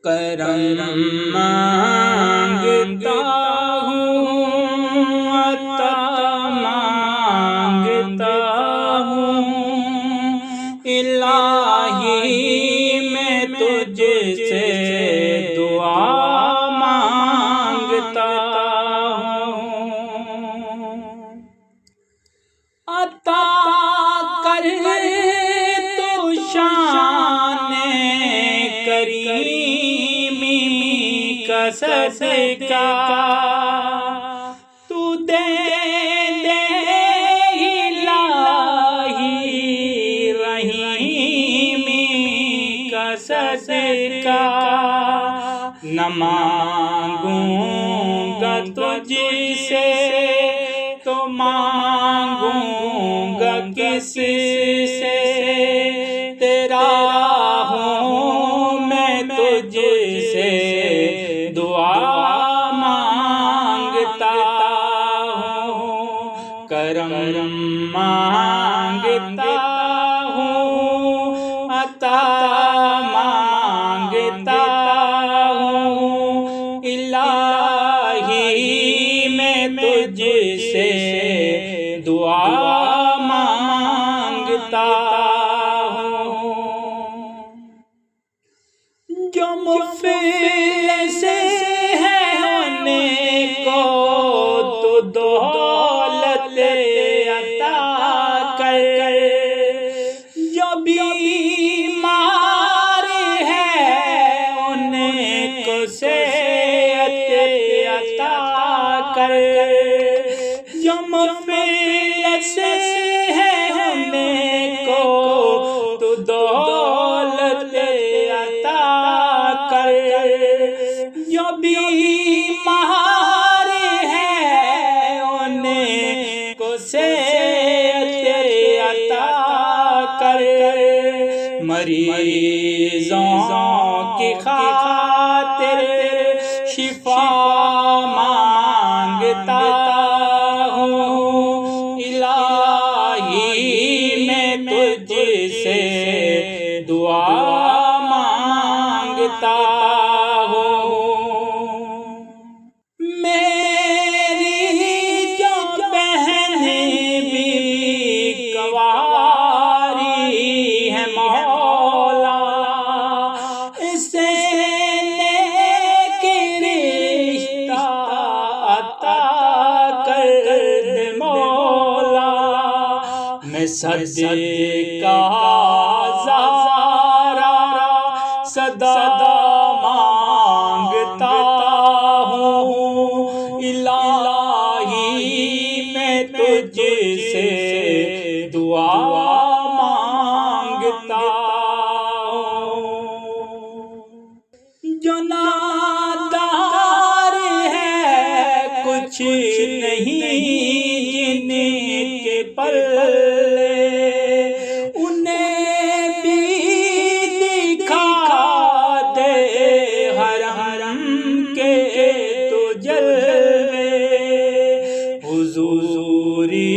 کرم مانگتا ہوں، عطا مانگتا ہوں، الہی میں تجھ سے دعا مانگتا ہوں، عطا کر تو شان کریمی کا صدقہ، تو دے دے الہی رحیمی کا صدقہ، نہ مانگوں گا تجھ سے تو مانگوں گا کس سے، تیرا ہوں میں تجھ سے دعا مانگتا ہوں، کرم مانگتا ہوں، عطا مانگتا ہوں، الہی میں تجھ سے دعا مانگتا ہوں، جو مفلس ہے ہونے کو تو دولت عطا کر، جو بیمار ہے ان کو صحت عطا کر، جو مفلس ہے ہونے کو تو دولت عطا کر، جو بیمار ہے ان کو صحت عطا کر، مریضوں کی خاطر شفا مانگتا ہوں، الہی میں تجھ سے دعا مانگتا ہوں، میری جو بہن بھی کنواری ہے مولا، اسے نیک رشتہ عطا کر دے مولا، میں صدقہ زارا صدا مانگتا ہوں، الہی میں تجھ سے دعا مانگتا ہوں، جو نادار ہے کچھ نہیں جن کے پلے، انہیں بھی دکھا دے حرم کے تو جلوے، حضوری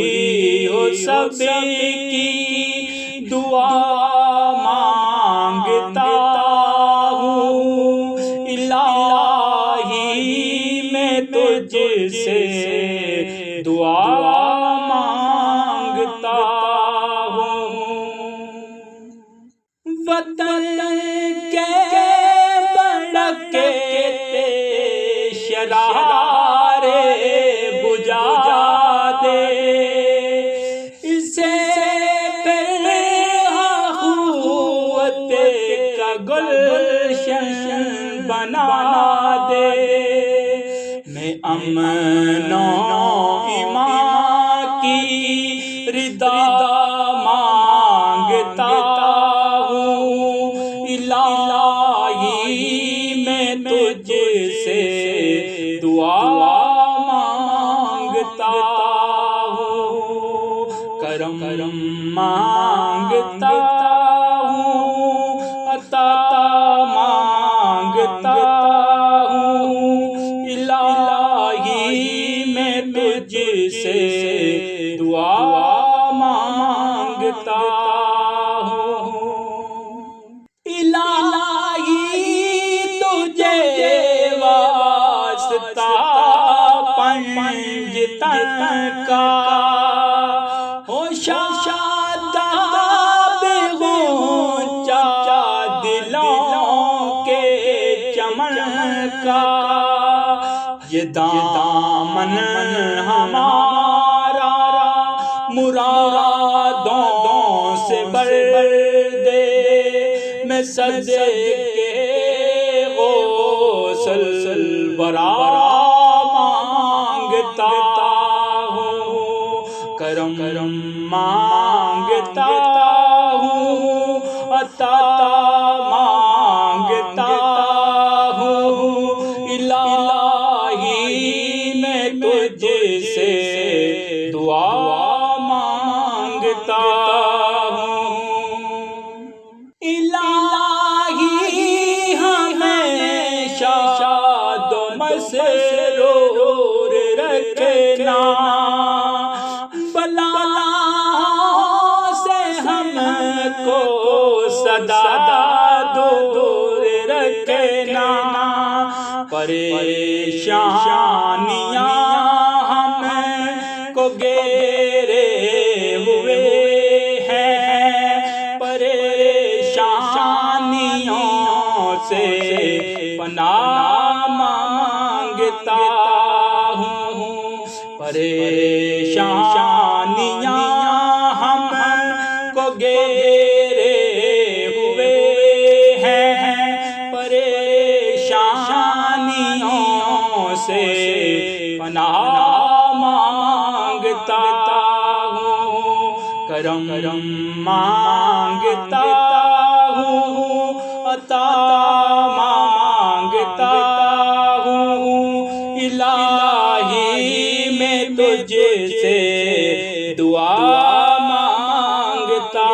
ہو سب کی دعا مانگتا ہوں، الہی میں تجھ سے دعا مانگتا ہوں، وطن کے بڑکتے شرارے بجھا دے، اسے پھر قوت کا گلشن بنا دے، میں امن و ایمان کی رضا مانگتا ہوں، الہی میں تجھ سے دعا مانگتا ہوں، کرم مانگتا ہوں، عطا مانگتا ہوں، الہی میں تجھ سے دعا مانگتا ہوں، الہی تو کا ہو شاداب غنچہ دلوں کے چمن کا یہ دامن ہمارا مرادوں سے بھر دے میں صدقے غسل برا مانگتا ہوں کرم مانگتا ہوں عطا مانگتا ہوں الہی میں تجھ سے دعا مانگتا ہوں الہی ہمیشہ شاد و مسرور رکھنا بلاؤں سے ہم کو سدا دور رکھنا پریشانیاں ہم کو گھیرے ہوئے ہیں پریشانیوں سے پناہ مانگتا ہوں پریشانیاں ہم کو گھیرے ہوئے ہیں پریشانیوں سے پناہ مانگتا ہوں کرم مانگتا ہوں عطا مانگتا ہوں الہی میں تجھ سے دعا مانگتا